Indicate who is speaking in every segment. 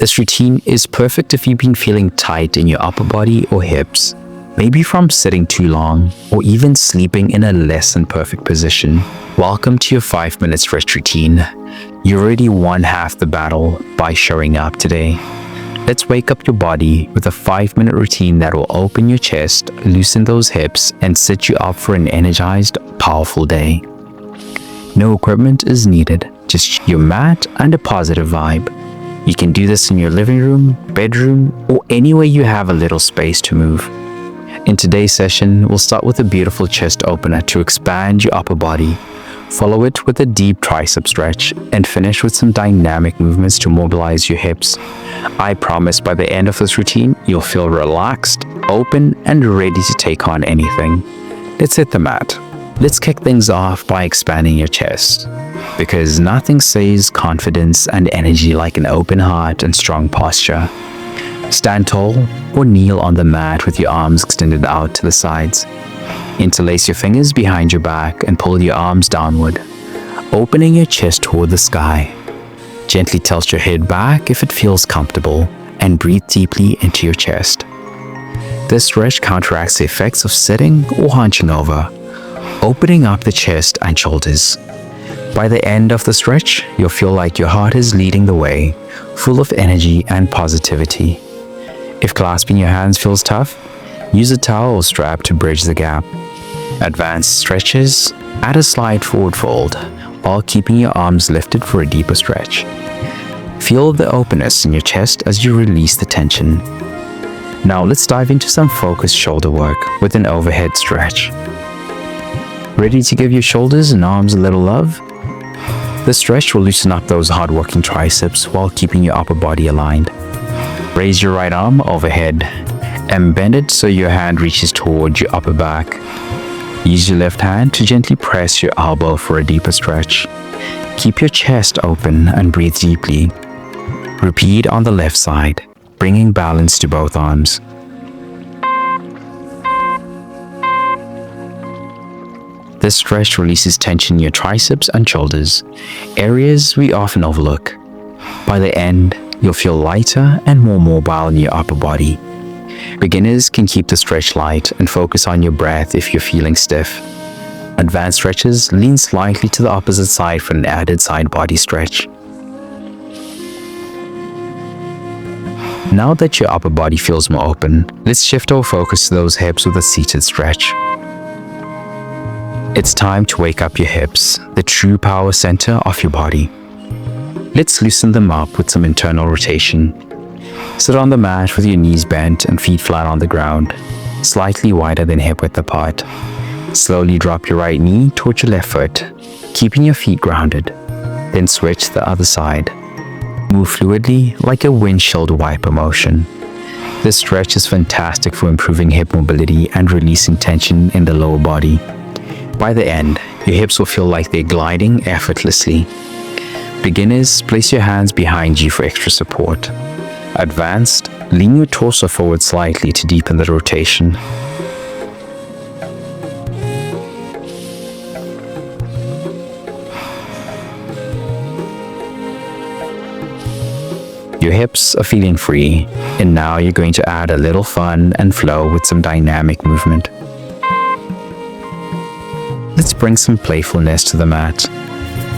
Speaker 1: This routine is perfect if you've been feeling tight in your upper body or hips, maybe from sitting too long or even sleeping in a less than perfect position. Welcome to your 5-minute stretch routine. You already won half the battle by showing up today. Let's wake up your body with a 5-minute routine that will open your chest, loosen those hips, and set you up for an energized, powerful day. No equipment is needed, just your mat and a positive vibe. You can do this in your living room, bedroom, or anywhere you have a little space to move. In today's session, we'll start with a beautiful chest opener to expand your upper body. Follow it with a deep tricep stretch and finish with some dynamic movements to mobilize your hips. I promise by the end of this routine, you'll feel relaxed, open, and ready to take on anything. Let's hit the mat. Let's kick things off by expanding your chest, because nothing says confidence and energy like an open heart and strong posture. Stand tall or kneel on the mat with your arms extended out to the sides. Interlace your fingers behind your back and pull your arms downward, opening your chest toward the sky. Gently tilt your head back if it feels comfortable and breathe deeply into your chest. This stretch counteracts the effects of sitting or hunching over, opening up the chest and shoulders. By the end of the stretch, you'll feel like your heart is leading the way, full of energy and positivity. If clasping your hands feels tough, use a towel or strap to bridge the gap. Advanced stretches, add a slight forward fold while keeping your arms lifted for a deeper stretch. Feel the openness in your chest as you release the tension. Now let's dive into some focused shoulder work with an overhead stretch. Ready to give your shoulders and arms a little love? This stretch will loosen up those hard-working triceps while keeping your upper body aligned. Raise your right arm overhead and bend it so your hand reaches toward your upper back. Use your left hand to gently press your elbow for a deeper stretch. Keep your chest open and breathe deeply. Repeat on the left side, bringing balance to both arms. This stretch releases tension in your triceps and shoulders, areas we often overlook. By the end, you'll feel lighter and more mobile in your upper body. Beginners can keep the stretch light and focus on your breath if you're feeling stiff. Advanced stretches lean slightly to the opposite side for an added side body stretch. Now that your upper body feels more open, let's shift our focus to those hips with a seated stretch. It's time to wake up your hips, the true power center of your body. Let's loosen them up with some internal rotation. Sit on the mat with your knees bent and feet flat on the ground, slightly wider than hip width apart. Slowly drop your right knee towards your left foot, keeping your feet grounded. Then switch to the other side. Move fluidly like a windshield wiper motion. This stretch is fantastic for improving hip mobility and releasing tension in the lower body. By the end, your hips will feel like they're gliding effortlessly. Beginners, place your hands behind you for extra support. Advanced, lean your torso forward slightly to deepen the rotation. Your hips are feeling free, and now you're going to add a little fun and flow with some dynamic movement. Let's bring some playfulness to the mat.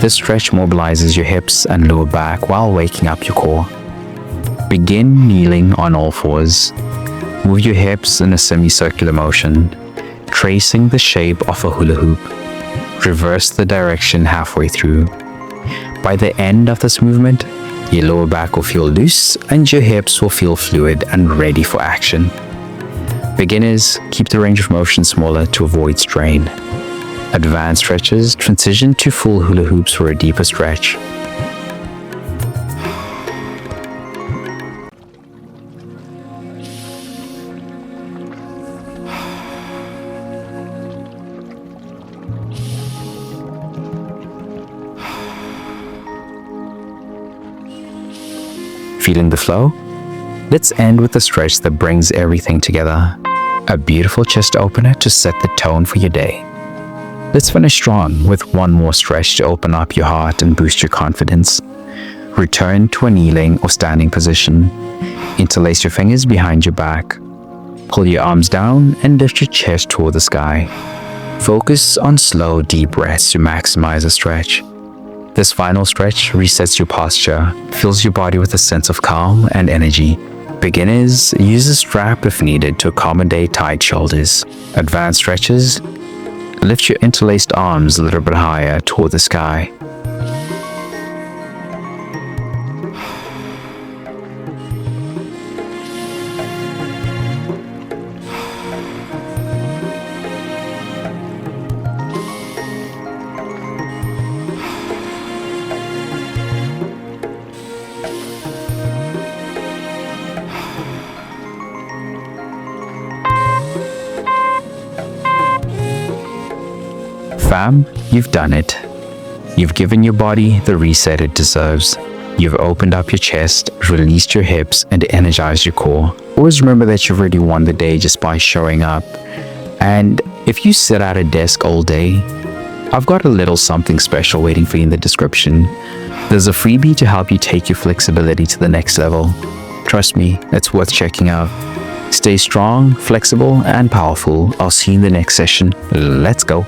Speaker 1: This stretch mobilizes your hips and lower back while waking up your core. Begin kneeling on all fours. Move your hips in a semicircular motion, tracing the shape of a hula hoop. Reverse the direction halfway through. By the end of this movement, your lower back will feel loose and your hips will feel fluid and ready for action. Beginners, keep the range of motion smaller to avoid strain. Advanced stretches transition to full hula hoops for a deeper stretch. Feeling the flow? Let's end with a stretch that brings everything together. A beautiful chest opener to set the tone for your day. Let's finish strong with one more stretch to open up your heart and boost your confidence. Return to a kneeling or standing position. Interlace your fingers behind your back. Pull your arms down and lift your chest toward the sky. Focus on slow, deep breaths to maximize the stretch. This final stretch resets your posture, fills your body with a sense of calm and energy. Beginners, use a strap if needed to accommodate tight shoulders. Advanced stretches, lift your interlaced arms a little bit higher toward the sky. Fam, you've done it. You've given your body the reset it deserves. You've opened up your chest, released your hips, and energized your core. Always remember that you've already won the day just by showing up. And if you sit at a desk all day, I've got a little something special waiting for you in the description. There's a freebie to help you take your flexibility to the next level. Trust me, it's worth checking out. Stay strong, flexible, and powerful. I'll see you in the next session. Let's go.